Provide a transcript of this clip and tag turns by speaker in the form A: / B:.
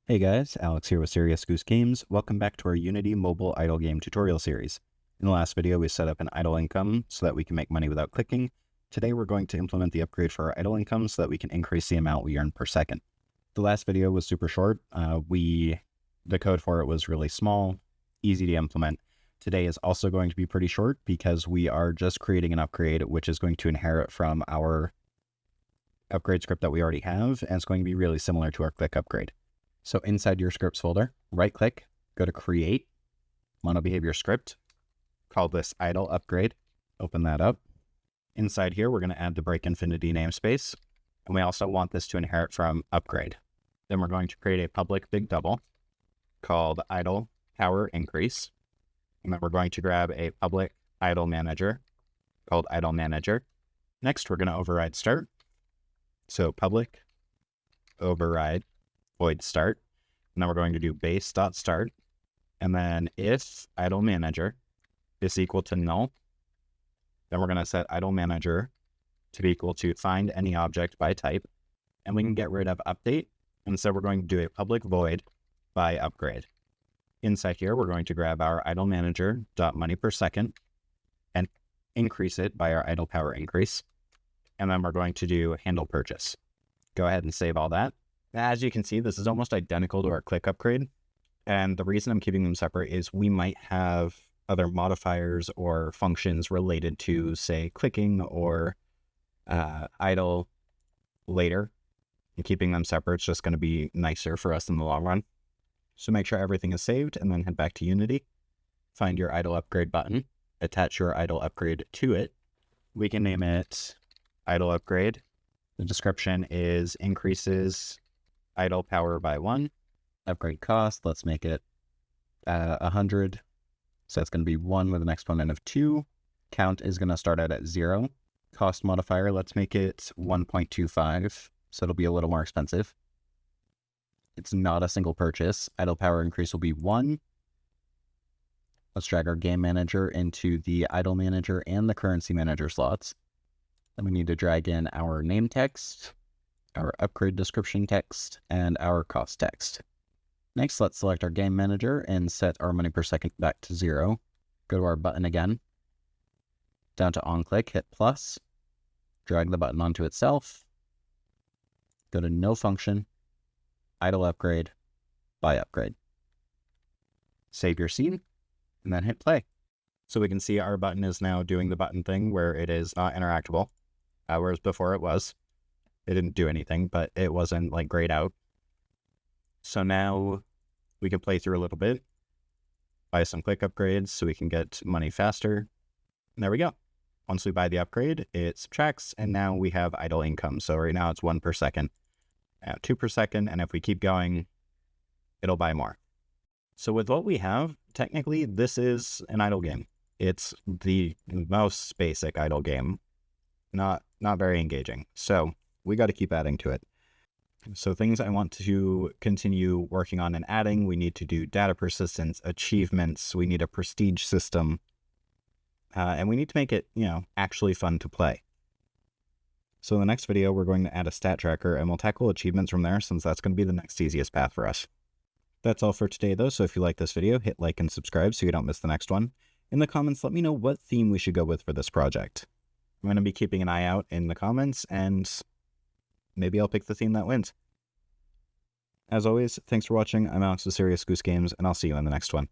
A: Hey guys, Alex here with Serious Goose Games. Welcome back to our Unity mobile idle game tutorial series. In the last video, we set up an idle income so that we can make money without clicking. Today, we're going to implement the upgrade for our idle income so that we can increase the amount we earn per second. The last video was super short. The code for it was really small, easy to implement. Today is also going to be pretty short because we are just creating an upgrade, which is going to inherit from our upgrade script that we already have, and it's going to be really similar to our click upgrade. So inside your scripts folder, right click, go to create, monobehavior script, call this idle upgrade, open that up. Inside here, we're going to add the break infinity namespace, and we also want this to inherit from upgrade. Then we're going to create a public big double called idle power increase. And then we're going to grab a public idle manager called idle manager. Next, we're going to override start. So public override void start. And then we're going to do base.start. And then if idle manager is equal to null, then we're going to set idle manager to be equal to find any object by type. And we can get rid of update. And so we're going to do a public void by upgrade. Inside here, we're going to grab our idle manager .money per second and increase it by our idle power increase. And then we're going to do handle purchase. Go ahead and save all that. As you can see, this is almost identical to our click upgrade. And the reason I'm keeping them separate is we might have other modifiers or functions related to, say, clicking or idle later. And keeping them separate is just going to be nicer for us in the long run. So make sure everything is saved and then head back to Unity. Find your idle upgrade button. Attach your idle upgrade to it. We can name it idle upgrade. The description is increases idle power by 1. Upgrade cost, let's make it 100. So that's going to be 1 with an exponent of 2. Count is going to start out at 0. Cost modifier, let's make it 1.25. So it'll be a little more expensive. It's not a single purchase. Idle power increase will be 1. Let's drag our game manager into the idle manager and the currency manager slots. Then we need to drag in our name text, our upgrade description text, and our cost text. Next, let's select our game manager and set our money per second back to 0. Go to our button again. Down to on-click, hit plus. Drag the button onto itself. Go to no function, idle upgrade, by upgrade. Save your scene, and then hit play. So we can see our button is now doing the button thing where it is not interactable, whereas before it was. It didn't do anything, but it wasn't like grayed out. So now we can play through a little bit, buy some click upgrades so we can get money faster. And there we go. Once we buy the upgrade, it subtracts, and now we have idle income. So right now it's 1 per second, 2 per second, and if we keep going, it'll buy more. So with what we have, technically this is an idle game. It's the most basic idle game, not very engaging. So we got to keep adding to it. So things I want to continue working on and adding, we need to do data persistence, achievements, we need a prestige system, and we need to make it, actually fun to play. So in the next video, we're going to add a stat tracker, and we'll tackle achievements from there since that's going to be the next easiest path for us. That's all for today though, so if you like this video, hit like and subscribe so you don't miss the next one. In the comments, let me know what theme we should go with for this project. I'm going to be keeping an eye out in the comments, and maybe I'll pick the theme that wins. As always, thanks for watching. I'm Alex with Serious Goose Games, and I'll see you in the next one.